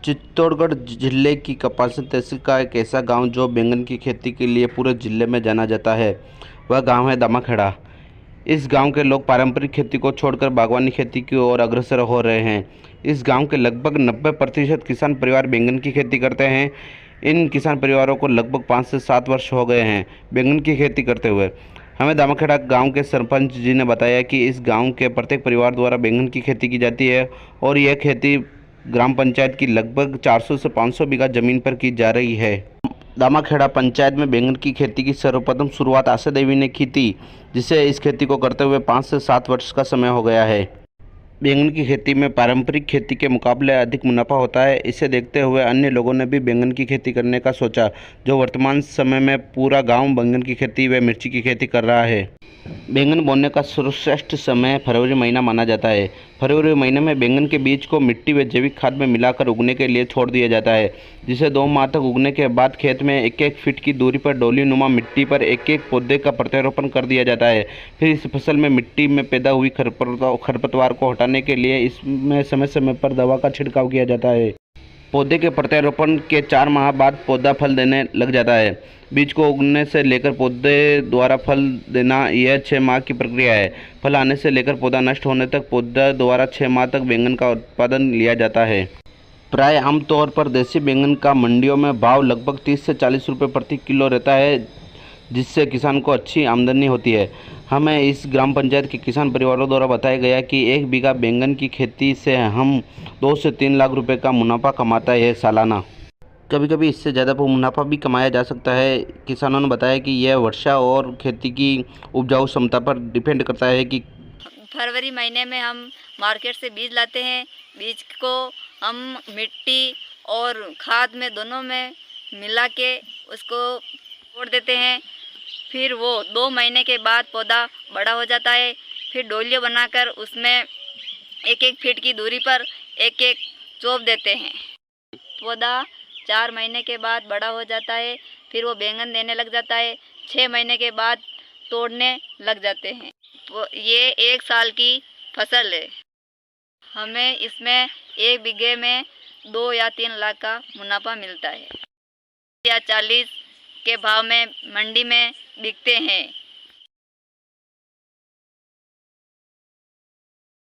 चित्तौड़गढ़ जिले की कपासी तहसील का एक ऐसा गांव जो बैंगन की खेती के लिए पूरे जिले में जाना जाता है, वह गांव है दामाखेड़ा। इस गांव के लोग पारंपरिक खेती को छोड़कर बागवानी खेती की ओर अग्रसर हो रहे हैं। इस गांव के लगभग 90% किसान परिवार बैंगन की खेती करते हैं। इन किसान परिवारों को लगभग 5 से 7 वर्ष हो गए हैं बैंगन की खेती करते हुए। हमें दामाखेड़ा गांव के सरपंच जी ने बताया कि इस गांव के प्रत्येक परिवार द्वारा बैंगन की खेती की जाती है और यह खेती ग्राम पंचायत की लगभग 400 से 500 बीघा जमीन पर की जा रही है। दामाखेड़ा पंचायत में बैंगन की खेती की सर्वप्रथम शुरुआत आशा देवी ने की थी, जिसे इस खेती को करते हुए 5 से 7 वर्ष का समय हो गया है। बैंगन की खेती में पारंपरिक खेती के मुकाबले अधिक मुनाफा होता है। इसे देखते हुए अन्य लोगों ने भी बैंगन की खेती करने का सोचा, जो वर्तमान समय में पूरा गांव बैंगन की खेती व मिर्ची की खेती कर रहा है। बैंगन बोने का सर्वश्रेष्ठ समय फरवरी महीना माना जाता है। फरवरी महीने में बैंगन के बीज को मिट्टी व जैविक खाद में मिलाकर उगने के लिए छोड़ दिया जाता है, जिसे 2 माह तक उगने के बाद खेत में 1-1 फीट की दूरी पर डोली नुमा मिट्टी पर एक-एक पौधे का प्रत्यारोपण कर दिया जाता है। फिर इस फसल में मिट्टी में पैदा हुई खरपतवार को हटाने के लिए इसमें समय समय पर दवा का छिड़काव किया जाता है। पौधे के प्रत्यारोपण के 4 माह बाद पौधा फल देने लग जाता है। बीज को उगने से लेकर पौधे द्वारा फल देना यह 6 माह की प्रक्रिया है। फल आने से लेकर पौधा नष्ट होने तक पौधा द्वारा 6 माह तक बैंगन का उत्पादन लिया जाता है। प्राय आमतौर पर देसी बैंगन का मंडियों में भाव लगभग 30 से 40 रुपये प्रति किलो रहता है, जिससे किसान को अच्छी आमदनी होती है। हमें इस ग्राम पंचायत के किसान परिवारों द्वारा बताया गया कि 1 बीघा बैंगन की खेती से हम 2 से 3 लाख रुपए का मुनाफा कमाता है सालाना। कभी कभी इससे ज़्यादा मुनाफा भी कमाया जा सकता है। किसानों ने बताया कि यह वर्षा और खेती की उपजाऊ क्षमता पर डिपेंड करता है कि फरवरी महीने में हम मार्केट से बीज लाते हैं। बीज को हम मिट्टी और खाद में दोनों में मिला के उसको छोड़ देते हैं। फिर वो 2 महीने के बाद पौधा बड़ा हो जाता है। फिर डोलियाँ बनाकर उसमें 1-1 फीट की दूरी पर एक-एक चोप देते हैं। पौधा 4 महीने के बाद बड़ा हो जाता है। फिर वो बैंगन देने लग जाता है। 6 महीने के बाद तोड़ने लग जाते हैं। तो ये 1 साल की फसल है। हमें इसमें 1 बीघे में 2 या 3 लाख का मुनाफा मिलता है या 40 के भाव में मंडी में बिकते हैं।